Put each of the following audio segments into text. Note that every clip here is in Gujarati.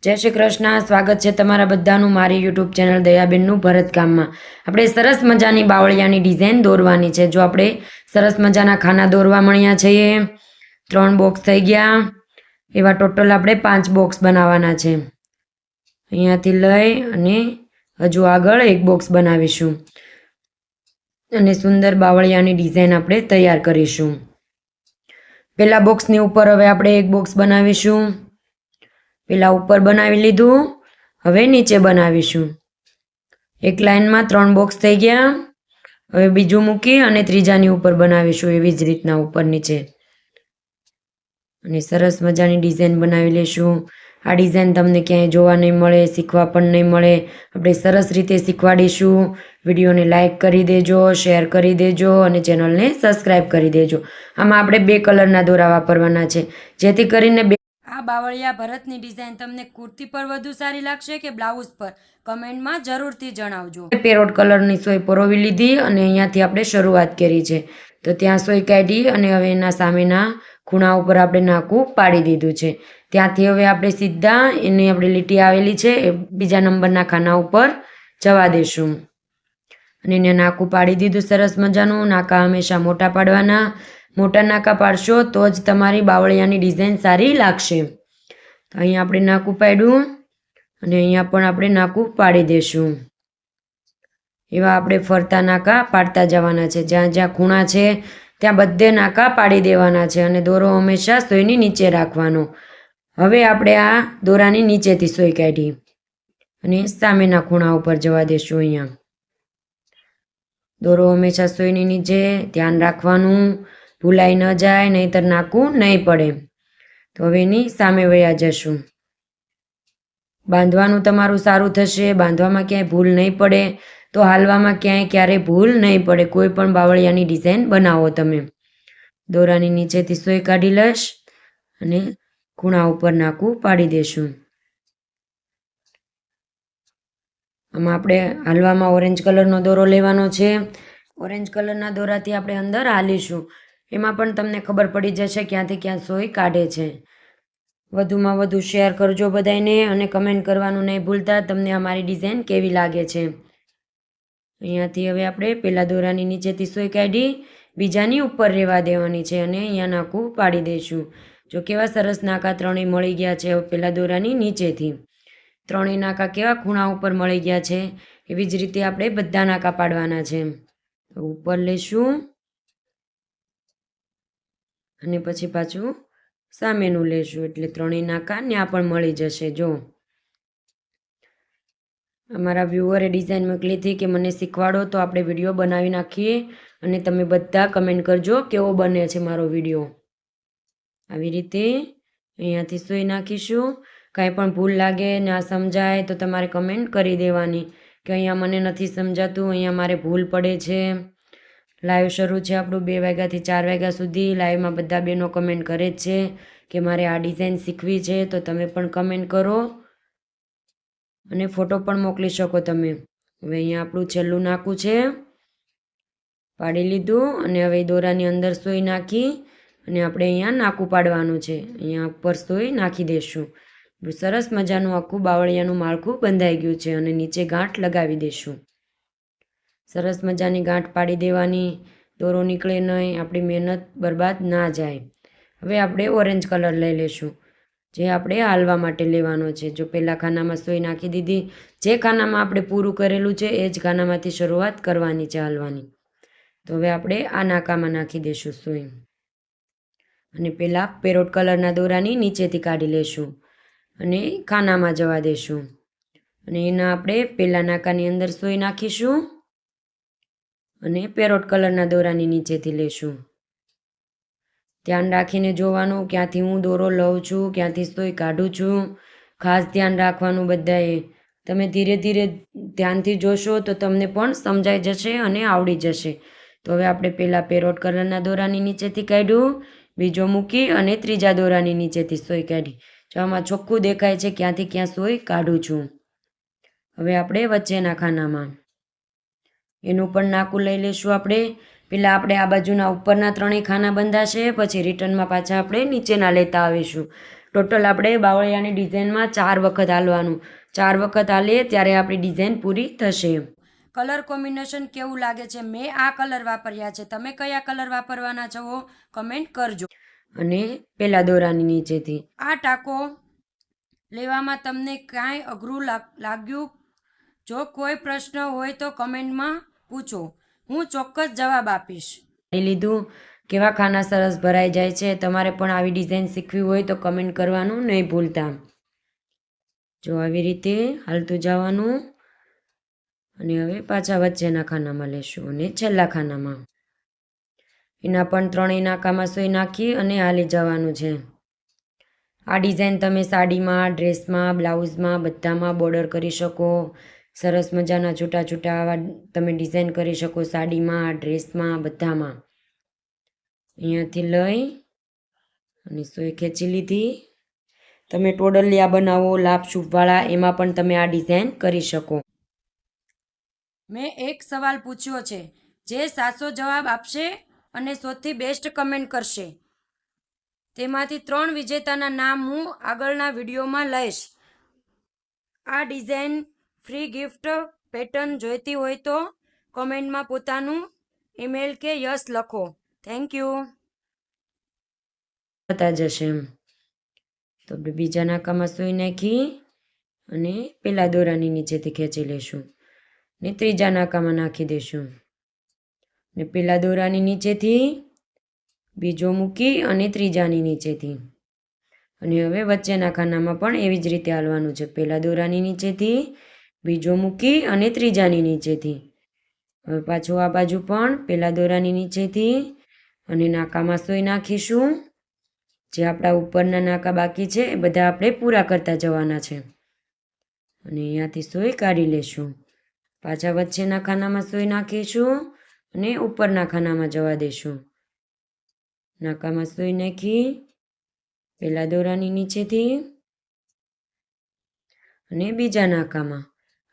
જય શ્રી કૃષ્ણ. સ્વાગત છે તમારા બધાનું મારી યુટ્યુબ ચેનલ દયાબેનનું ભરતકામમાં. આપણે સરસ મજાની બાવળિયાની ડિઝાઇન દોરવાની છે. જો આપણે સરસ મજાના ખાના દોરવા મળ્યા છીએ. 3 બોક્સ થઈ ગયા. એવા ટોટલ આપણે 5 બોક્સ બનાવવાના છે. અહીંયાથી લઈ અને હજુ આગળ 1 બોક્સ બનાવીશું અને સુંદર બાવળિયાની ડિઝાઇન આપણે તૈયાર કરીશું. પહેલા બોક્સની ઉપર હવે આપણે 1 બોક્સ બનાવીશું. પેલા ઉપર બનાવી લીધું, હવે નીચે બનાવીશું. એક લાઈનમાં 3 બોક્સ થઈ ગયા. હવે બીજું મૂકી અને ત્રીજાની ઉપર બનાવીશું એવી જ રીતના ઉપર નીચે અને સરસ મજાની ડિઝાઇન બનાવી લેશું. આ ડિઝાઇન તમને ક્યાંય જોવા નહીં મળે, શીખવા પણ નહીં મળે. આપણે સરસ રીતે શીખવાડીશું. વિડીયોને લાઇક કરી દેજો, શેર કરી દેજો અને ચેનલને સબસ્ક્રાઈબ કરી દેજો. આમાં આપણે 2 કલરના દોરા વાપરવાના છે, જેથી કરીને આ બાવળિયા ભરતની ડિઝાઇન તમને કુર્તી પર વધુ સારી લાગશે કે બ્લાઉઝ પર, કમેન્ટમાં જરૂરથી જણાવજો. પેરોટ કલરની સોય પરોવી લીધી અને અહીંયાથી આપણે શરૂઆત કરી છે. તો ત્યાં સોય કાઢી અને હવે એના સામેના ખૂણા ઉપર આપણે નાકું પાડી દીધું છે. ત્યાંથી હવે આપણે સીધા એની આપણે લીટી આવેલી છે એ બીજા નંબરના ખાના ઉપર જવા દેશું અને એને નાકું પાડી દીધું સરસ મજાનું. નાકા હંમેશા મોટા પાડવાના. મોટા નાકા પાડશો તો જ તમારી બાવળિયાની ડિઝાઇન સારી લાગશે. તો અહીંયા આપણે નાકું પાડ્યું અને અહીંયા પણ આપણે નાકું પાડી દઈશું. એવા આપણે ફરતા નાકા પાડતા જવાના છે. જ્યાં જ્યાં ખૂણા છે ત્યાં બધે નાકા પાડી દેવાના છે અને દોરો હંમેશા સોયની નીચે રાખવાનો. હવે આપણે આ દોરાની નીચેથી સોય કાઢી અને સામેના ખૂણા ઉપર જવા દઈશું. અહીંયા દોરો હંમેશા સોયની નીચે ધ્યાન રાખવાનું, ભૂલાઈ ન જાય, નહીંતર નાકું નહીં પડે. તો હવે એની સામે વયા જશું. બાંધવાનું તમારું સારું થશે, બાંધવામાં ક્યાંય ભૂલ નહીં પડે, તો હાલવામાં ક્યારેય ભૂલ નહીં પડે. કોઈ પણ બાવળિયાની ડિઝાઇન બનાવો તમે. દોરાની નીચેથી સોય કાઢી લઈશ અને ખૂણા ઉપર નાકું પાડી દેશું. આમાં આપણે હાલવામાં ઓરેન્જ કલરનો દોરો લેવાનો છે. ઓરેન્જ કલરના દોરાથી આપણે અંદર હાલીશું. એમાં પણ તમને ખબર પડી જશે ક્યાંથી ક્યાં સોય કાઢે છે. વધુમાં વધુ શેર કરજો બધાને અને કમેન્ટ કરવાનું નહીં ભૂલતા તમને અમારી ડિઝાઇન કેવી લાગે છે. અહીંયાથી હવે આપણે પહેલા દોરાની નીચેથી સોય કાઢી બીજાની ઉપર રહેવા દેવાની છે અને અહીંયા નાકું પાડી દઈશું. જો કેવા સરસ નાકા ત્રણેય મળી ગયા છે. હવે પહેલા દોરાની નીચેથી ત્રણેય નાકા કેવા ખૂણા ઉપર મળી ગયા છે. એવી જ રીતે આપણે બધા નાકા પાડવાના છે. ઉપર લઈશું અને પછી પાછું સામેનું લેશું એટલે ત્રણેય નાકા ત્યાં પણ મળી જશે. જો અમારા વ્યુઅરે ડિઝાઇન મોકલી હતી કે મને શીખવાડો તો આપણે વિડીયો બનાવી નાખીએ અને તમે બધા કમેન્ટ કરજો કેવો બને છે મારો વિડીયો. આવી રીતે અહીંયાથી સોય નાખીશું. કાંઈ પણ ભૂલ લાગે ના સમજાય તો તમારે કમેન્ટ કરી દેવાની કે અહીંયા મને નથી સમજાતું, અહીંયા મારે ભૂલ પડે છે. લાઈવ શરૂ છે આપણું 2 વાગ્યાથી 4 વાગ્યા સુધી. લાઈવમાં બધા બહેનો કમેન્ટ કરે જ છે કે મારે આ ડિઝાઇન શીખવી છે. તો તમે પણ કમેન્ટ કરો અને ફોટો પણ મોકલી શકો તમે. હવે અહીંયા આપણું છેલ્લું નાકું છે પાડી લીધું અને હવે દોરાની અંદર સોય નાખી અને આપણે અહીંયા નાકું પાડવાનું છે. અહીંયા ઉપર સોય નાખી દઈશું. સરસ મજાનું આખું બાવળિયાનું માળખું બંધાઈ ગયું છે અને નીચે ગાંઠ લગાવી દઈશું. સરસ મજાની ગાંઠ પાડી દેવાની, દોરો નીકળે નહીં, આપણી મહેનત બરબાદ ના જાય. હવે આપણે ઓરેન્જ કલર લઈ લઈશું જે આપણે હાલવા માટે લેવાનો છે. જો પહેલા ખાનામાં સોય નાખી દીધી, જે ખાનામાં આપણે પૂરું કરેલું છે એ જ ખાનામાંથી શરૂઆત કરવાની છે હાલવાની. તો હવે આપણે આ નાકામાં નાખી દઈશું સોય અને પહેલાં પેરોટ કલરના દોરાની નીચેથી કાઢી લઈશું અને ખાનામાં જવા દઈશું અને એના આપણે પહેલા નાકાની અંદર સોય નાખીશું અને પેરોટ કલરના દોરાની નીચેથી લઈશું. ધ્યાન રાખીને જોવાનું ક્યાંથી હું દોરો લઉં છું, ક્યાંથી સોય કાઢું છું. ખાસ ધ્યાન રાખવાનું બધાએ. તમે ધીરે ધીરે ધ્યાનથી જોશો તો તમને પણ સમજાઈ જશે અને આવડી જશે. તો હવે આપણે પહેલાં પેરોટ કલરના દોરાની નીચેથી કાઢ્યું, બીજો મૂકી અને ત્રીજા દોરાની નીચેથી સોય કાઢી. જો આમાં ચોખ્ખું દેખાય છે ક્યાંથી ક્યાં સોય કાઢું છું. હવે આપણે વચ્ચેના ખાનામાં એનું પણ નાકું લઈ લઈશું. આપણે પહેલાં આપણે આ બાજુના ઉપરના ત્રણેય ખાના બંધાશે, પછી રિટર્નમાં પાછા આપણે નીચેના લેતા આવીશું. ટોટલ આપણે બાવળિયાની ડિઝાઇનમાં 4 વખત હાલવાનું. 4 વખત હાલીએ ત્યારે આપણી ડિઝાઇન પૂરી થશે. કલર કોમ્બિનેશન કેવું લાગે છે? મેં આ કલર વાપર્યા છે. તમે કયા કલર વાપરવાના છો કમેન્ટ કરજો. અને પેલા દોરાની નીચેથી આ ટાંકો લેવામાં તમને કાંઈ અઘરું લાગ્યું? જો કોઈ પ્રશ્ન હોય તો કમેન્ટમાં પૂછો, હું ચોક્કસ જવાબ આપીશ. લીધું કેવા ખાના સરસ ભરાઈ જાય છે. તમારે પણ આવી ડિઝાઇન શીખવી હોય તો કમેન્ટ કરવાનું નહીં ભૂલતા. જો આવી રીતે હાલતું જવાનું અને હવે પાછા વચ્ચેના ખાનામાં લેશું અને છેલ્લા ખાનામાં એના પણ 3 નાકામાં સોય નાખી અને હાલી જવાનું છે. આ ડિઝાઇન તમે સાડીમાં, ડ્રેસમાં, બ્લાઉઝમાં બધામાં બોર્ડર કરી શકો. સરસ મજાના છૂટા છૂટા આવા તમે ડિઝાઇન કરી શકો સાડીમાં, ડ્રેસમાં બધામાં. અહીંયાથી લઈ અને સોય ખેંચી લીધી. તમે ટોડલિયા બનાવો લાભ શુભવાળા, એમાં પણ તમે આ ડિઝાઇન કરી શકો. મેં એક સવાલ પૂછ્યો છે, જે સાચો જવાબ આપશે અને સૌથી બેસ્ટ કમેન્ટ કરશે તેમાંથી 3 વિજેતાના નામ હું આગળના વિડીયોમાં લઈશ. આ ડિઝાઇન ફ્રી ગિફ્ટ પેટર્ન જોઈતી હોય તો કોમેન્ટમાં પોતાનું ઈમેલ કે યસ લખો. Thank you. થતા જશે એમ. તો આપણે બીજા નાકામાં સોય નાખી અને પેલા દોરાની નીચેથી ખેંચી લેશું ને ત્રીજા નાકામાં નાખી દેશું ને પેલા દોરાની નીચેથી બીજો મૂકી અને ત્રીજાની નીચેથી. અને હવે વચ્ચેના ખાનામાં પણ એવી જ રીતે હાલવાનું છે. પેલા દોરાની નીચેથી બીજો મૂકી અને ત્રીજાની નીચેથી. હવે પાછું આ બાજુ પણ પેલા દોરાની નીચેથી અને નાકામાં સોય નાખીશું. જે આપણા ઉપરના નાકા બાકી છે એ બધા આપણે પૂરા કરતા જવાના છે. અને અહીંયાથી સોય કાઢી લેશું. પાછા વચ્ચેના ખાનામાં સોય નાખીશું અને ઉપરના ખાનામાં જવા દઈશું. નાકામાં સોય નાખી પેલા દોરાની નીચેથી અને બીજા નાકામાં.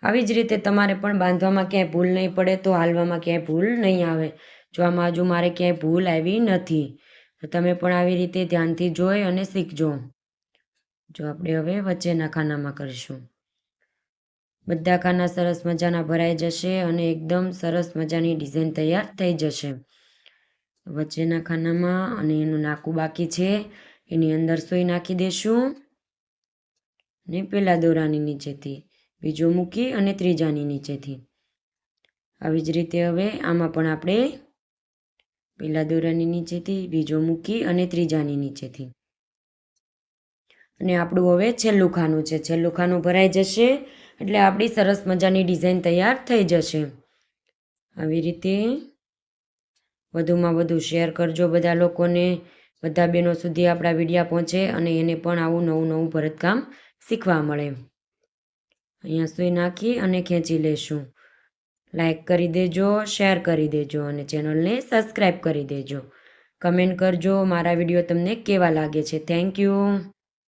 આવી જ રીતે તમારે પણ બાંધવામાં ક્યાંય ભૂલ નહીં પડે તો હાલવામાં ક્યાંય ભૂલ નહીં આવે. જો આમાં હજુ મારે ક્યાંય ભૂલ આવી નથી તો તમે પણ આવી રીતે ધ્યાનથી જોઈ અને શીખજો. જો આપણે હવે વચ્ચેના ખાનામાં કરીશું. બધા ખાના સરસ મજાના ભરાઈ જશે અને એકદમ સરસ મજાની ડિઝાઇન તૈયાર થઈ જશે. વચ્ચેના ખાનામાં અને એનું નાકું બાકી છે એની અંદર સોય નાખી દેશું ને પેલા દોરાની નીચેથી બીજો મૂકી અને ત્રીજાની નીચેથી. આવી જ રીતે હવે આમાં પણ આપણે પેલા દોરાની નીચેથી બીજો મૂકી અને ત્રીજાની નીચેથી. અને આપણું હવે છેલ્લું ખાનું છે. છેલ્લું ખાનું ભરાઈ જશે એટલે આપણી સરસ મજાની ડિઝાઇન તૈયાર થઈ જશે. આવી રીતે વધુમાં વધુ શેર કરજો બધા લોકોને, બધા બહેનો સુધી આપણા વિડીયા પહોંચે અને એને પણ આવું નવું નવું ભરતકામ શીખવા મળે. અહીંયા સોય નાખી અને ખેંચી લેશું. લાઈક કરી દેજો, શેર કરી દેજો અને ચેનલને સબસ્ક્રાઈબ કરી દેજો. કમેન્ટ કરજો મારા વિડીયો તમને કેવા લાગે છે. Thank you.